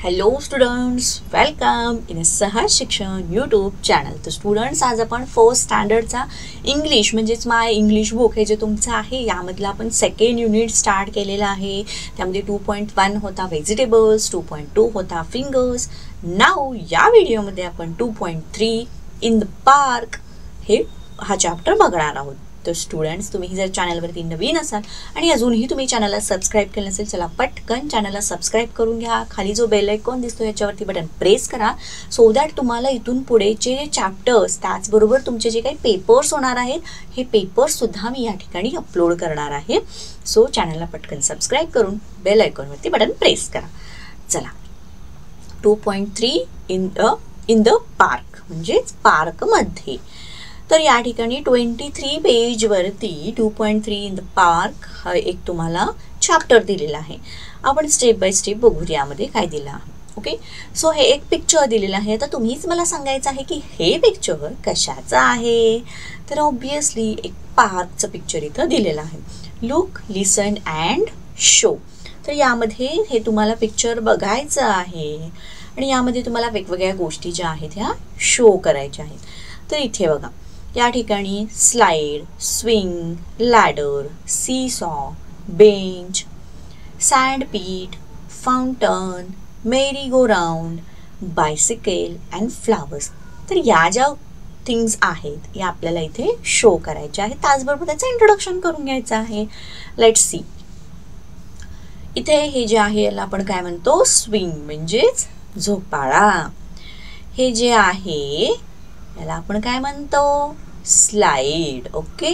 Hello students, welcome in सहज शिक्षण YouTube channel. तर स्टुडंट्स, आज आपण फर्स्ट स्टँडर्डचा इंग्लिश म्हणजेच माय इंग्लिश बुक हे जे तुमचं आहे यामधलं आपण सेकंड युनिट स्टार्ट केलेलं आहे. त्यामध्ये 2.1 होता व्हेजिटेबल्स, 2.2 होता फिंगर्स. नाऊ या व्हिडिओमध्ये आपण 2.3 इन द पार्क हा चॅप्टर बघणार आहोत. तर स्टुडंट्स, तुम्ही जर चॅनलवरती नवीन असाल आणि अजूनही तुम्ही चॅनलला सबस्क्राईब केलं नसेल, चला पटकन चॅनलला सबस्क्राईब करून घ्या. खाली जो बेल आयकॉन दिसतो याच्यावरती बटन प्रेस करा, सो दॅट तुम्हाला इथून पुढेचे चॅप्टर्स त्याचबरोबर तुमचे जे काही पेपर्स होणार आहेत हे पेपर्स सुद्धा मी या ठिकाणी अपलोड करणार आहे. सो चॅनलला पटकन सबस्क्राईब करून बेल आयकॉनवरती बटन प्रेस करा. चला, 2.3 इन द पार्क म्हणजेच पार्कमध्ये. तर या ठिकाणी 23 पेजवरती 2.3 इन द पार्क हा एक तुम्हाला चॅप्टर दिलेला आहे. आपण स्टेप बाय स्टेप बघू यामध्ये काय दिलं आहे. ओके, सो हे एक पिक्चर दिलेलं आहे. तर तुम्हीच मला सांगायचं आहे की हे पिक्चर कशाचं आहे. तर ऑब्विसली एक पार्कचं पिक्चर इथं दिलेलं आहे. Look, listen and show. तर यामध्ये हे तुम्हाला पिक्चर बघायचं आहे आणि यामध्ये तुम्हाला वेगवेगळ्या गोष्टी ज्या आहेत ह्या शो करायच्या आहेत. तर इथे बघा, या ठिकाणी slide, swing, ladder, seesaw, bench, sandpit, fountain, merry go round, bicycle and flowers. तर या ज्या थिंग्स आहेत या आपल्याला इथे शो करायच्या आहेत. त्याचबरोबर त्याचं इंट्रोडक्शन करून घ्यायचं आहे. Let's see. इथे हे जे आहे याला आपण काय म्हणतो, स्विंग म्हणजेच झोपाळा. हे जे आहे याला आपण काय म्हणतो, स्लाइड. ओके,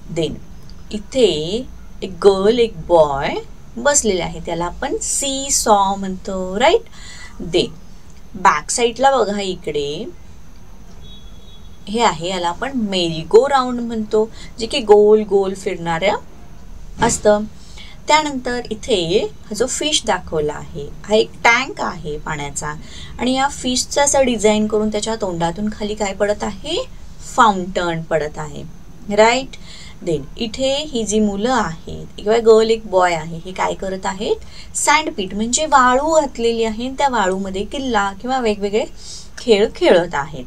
देन इथे एक गर्ल एक बॉय बसलेले आहे त्याला आपण सी सॉ म्हणतो, राईट. देन बॅक साईडला बघा, इकडे हे आहे याला आपण मेरी गो राऊंड म्हणतो, जे की गोल गोल फिरणाऱ्या असतं. त्यानंतर इथे हा जो फिश दाखवला आहे हा एक टँक आहे पाण्याचा आणि या फिशचं असं डिझाईन करून त्याच्या तोंडातून खाली काय पडत आहे, फाउंटन पडत आहे, राईट. देन इथे ही जी मुलं आहेत किंवा गर्ल एक बॉय आहे हे काय करत आहेत, सँडपीट म्हणजे वाळू घातलेली आहे, त्या वाळूमध्ये किल्ला किंवा वेगवेगळे खेळ खेळत आहेत.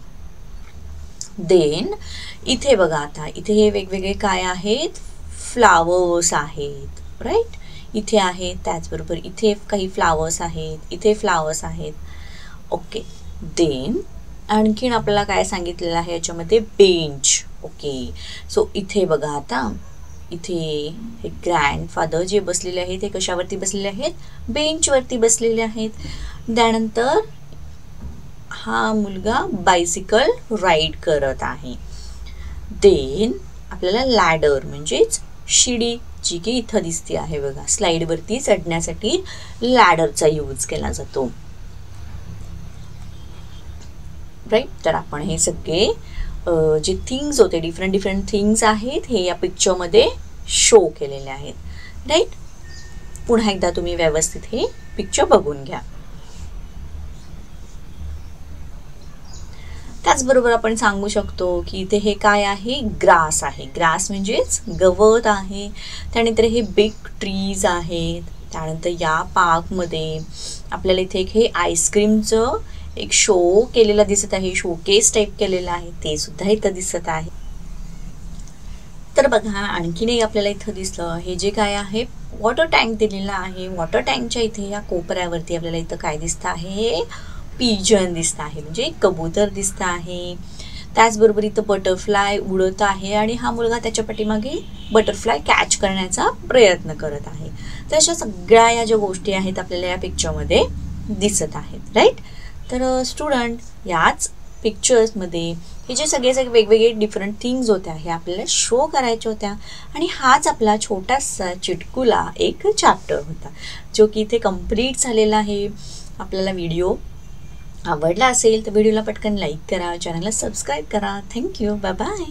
देन इथे बघा, आता इथे हे वेगवेगळे काय आहेत, फ्लावर्स आहेत, राईट. इथे आहेत, त्याचबरोबर इथे काही फ्लावर्स आहेत, इथे फ्लावर्स आहेत. ओके, देन आणखीन आपल्याला काय सांगितलेलं आहे याच्यामध्ये, बेंच. ओके, सो इथे बघा, आता इथे हे ग्रँडफादर जे बसलेले आहेत ते कशावरती बसलेले आहेत, बेंचवरती बसलेले आहेत. त्यानंतर हा मुलगा बायसिकल राईड करत आहे. देन आपल्याला लॅडर म्हणजेच शिडी जी की इथं दिसते आहे बघा, स्लाइडवरती चढण्यासाठी लॅडरचा यूज केला जातो, राईट. तर आपण हे सगळे जे थिंग्स होते, डिफरंट थिंग्स आहेत हे या पिक्चरमध्ये शो केलेले आहेत, राईट. पुन्हा एकदा तुम्ही व्यवस्थित हे पिक्चर बघून घ्या. त्याचबरोबर आपण सांगू शकतो की इथे हे काय आहे, ग्रास आहे. ग्रास म्हणजेच गवत आहे. त्यानंतर हे बिग ट्रीज आहेत. त्यानंतर या पार्कमध्ये आपल्याला इथे हे आईस्क्रीमचं एक शो केलेला दिसत आहे, शोकेस टाईप केलेला आहे, ते सुद्धा इथं दिसत आहे. तर बघा, आणखीन एक आपल्याला इथं दिसलं, हे जे काय आहे वॉटर टँक दिलेला आहे. वॉटर टँकच्या इथे या कोपऱ्यावरती आपल्याला इथं काय दिसतं आहे, पिजन दिसत आहे म्हणजे कबूतर दिसत आहे. त्याचबरोबर इथं बटरफ्लाय उडत आहे आणि हा मुलगा त्याच्या पाठीमागे बटरफ्लाय कॅच करण्याचा प्रयत्न करत आहे. तर अशा सगळ्या या ज्या गोष्टी आहेत आपल्याला या पिक्चरमध्ये दिसत आहेत, राईट. तर स्टुडंट, याच पिक्चर्समध्ये हे जे सगळे वेगवेगळे डिफरंट थिंग्स होत्या हे आपल्याला शो करायच्या होत्या आणि हाच आपला छोटासा चिटकुला एक चॅप्टर होता जो की इथे कंप्लीट झालेला आहे. आपल्याला व्हिडिओ आवडला असेल तर व्हिडिओला पटकन लाईक करा, चॅनलला सबस्क्राईब करा. Thank you, bye bye.